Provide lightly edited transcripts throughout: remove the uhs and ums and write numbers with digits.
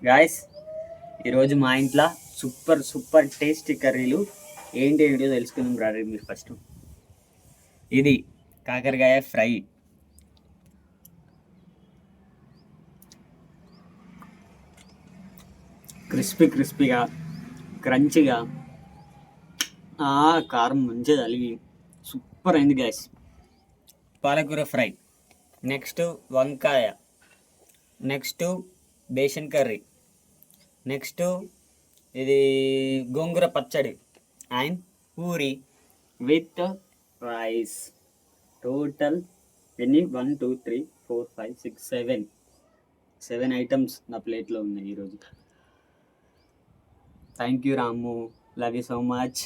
Guys ఈరోజు మా ఇంట్లో సూపర్ సూపర్ టేస్టీ కర్రీలు ఏంటి ఏంటో తెలుసుకుందాం రారీ మీరు ఫస్ట్. ఇది కాకరకాయ ఫ్రై, క్రిస్పీగా క్రంచిగా, కారం మంచిగా తలిగి సూపర్ అయింది గ్యాస్. పాలకూర ఫ్రై, నెక్స్ట్ వంకాయ, నెక్స్ట్ బేసన్ కర్రీ, నెక్స్ట్ ఇది గోంగూర పచ్చడి and puri with rice. Total ఎన్ని 1 2 3 4 5 6 7 ఐటమ్స్ నా ప్లేట్లో ఉన్నాయి ఈరోజు. Thank you Ramu, love you so much.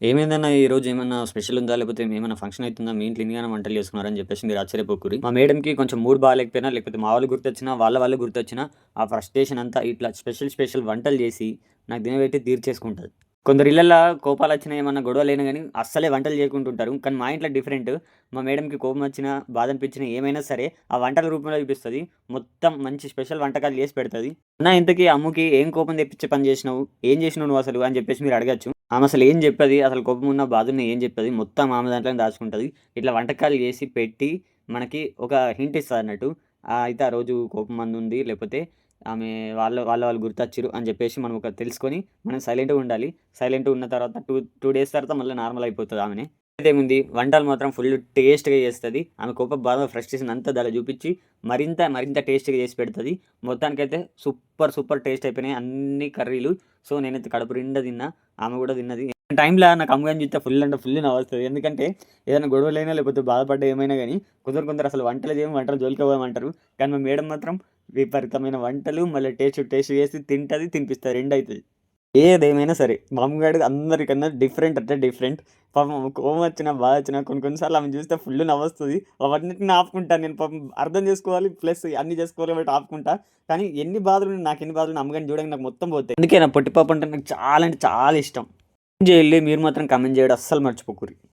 ఏమైందన్నా ఈరోజు ఏమన్నా స్పెషల్ ఉందా, లేకపోతే ఏమైనా ఫంక్షన్ అవుతుందా, మీ ఇంట్లో ఇన్నిగానే వంటలు చేసుకున్నారని చెప్పేసి మీరు ఆశ్చర్యపోకూరి. మా మేడంకి కొంచెం మూడ్ బాగాలేకపోయినా, లేకపోతే మా వాళ్ళు గుర్తొచ్చినా, వాళ్ళ గుర్తొచ్చినా ఆ ఫ్రస్ట్రేషన్ అంతా ఇట్లా స్పెషల్ వంటలు చేసి నాకు తినబెట్టి తీర్చేసుకుంటుంది. కొందరు ఇళ్ళల్లో కోపాలు వచ్చినా, ఏమన్నా గొడవలైనా కానీ అస్సలే వంటలు చేయకుంటుంటారు. కానీ మా ఇంట్లో డిఫరెంట్. మా మేడంకి కోపం వచ్చినా, బాధ అనిపించినా ఏమైనా సరే ఆ వంటల రూపంలో చూపిస్తుంది. మొత్తం మంచి స్పెషల్ వంటకాలు చేసి పెడుతుంది. అన్న ఇంతకీ అమ్ముకి ఏం కోపం తెప్పించే పని చేసినావు, ఏం చేసినావు నువ్వు అసలు అని చెప్పేసి మీరు అడగచ్చు. ఆమె అసలు ఏం చెప్పది, అసలు కోపం ఉన్న బాధని ఏం చెప్పది, మొత్తం ఆమె దాంట్లోనే దాచుకుంటుంది. ఇట్లా వంటకాలు చేసి పెట్టి మనకి ఒక హింట్ ఇస్తుంది అన్నట్టు. అయితే ఆ రోజు కోపం మంది ఉంది, లేకపోతే ఆమె వాళ్ళు గుర్తొచ్చిరు అని చెప్పేసి మనం ఒక తెలుసుకొని మనం సైలెంట్గా ఉండాలి. సైలెంట్గా ఉన్న తర్వాత టూ డేస్ తర్వాత మళ్ళీ నార్మల్ అయిపోతుంది ఆమెనే. అయితే ఏముంది, వంటలు మాత్రం ఫుల్ టేస్ట్గా చేస్తుంది. ఆమె కోపం బాధ ఫ్రస్ట్రేషన్ అంతా దాన్ని చూపించి మరింత టేస్ట్గా చేసి పెడుతుంది. మొత్తానికైతే సూపర్ టేస్ట్ అయిపోయినాయి అన్ని కర్రీలు. సో నేనైతే కడుపు నిండా తిన్నా, ఆమె కూడా తిన్నది. టైంలో నాకు అమ్మగారిని చూస్తే ఫుల్ నవ్వుతుంది. ఎందుకంటే ఏదైనా గొడవలైనా లేకపోతే బాధపడ్డా ఏమైనా కానీ కొందరు అసలు వంటలు జోలికి పోదామంటారు. కానీ మా మేడం మాత్రం విపరీతమైన వంటలు, మళ్ళీ టేస్ట్ చేసి తింటుంది, తినిపిస్తుంది, రెండు అవుతుంది. ఏదేమైనా సరే మా అమ్మగారు అందరికన్నా డిఫరెంట్. పాపం కోపం వచ్చినా, బాధ వచ్చినా కొన్నిసార్లు ఆమె చూస్తే ఫుల్ నవ్వొస్తుంది. అవన్నిటిని ఆపుకుంటాను నేను. పాపం అర్థం చేసుకోవాలి, ప్లస్ అన్ని చేసుకోవాలి బట్టి ఆపుకుంటా. కానీ ఎన్ని బాధలు అమ్మగారిని చూడడానికి నాకు మొత్తం పోతాయి. అందుకే నా పొట్టి పాప అంటే నాకు చాలా అంటే చాలా ఇష్టం. చేయాలి, మీరు మాత్రం కమెంట్ చేయడం అస్సలు మర్చిపోకూరి.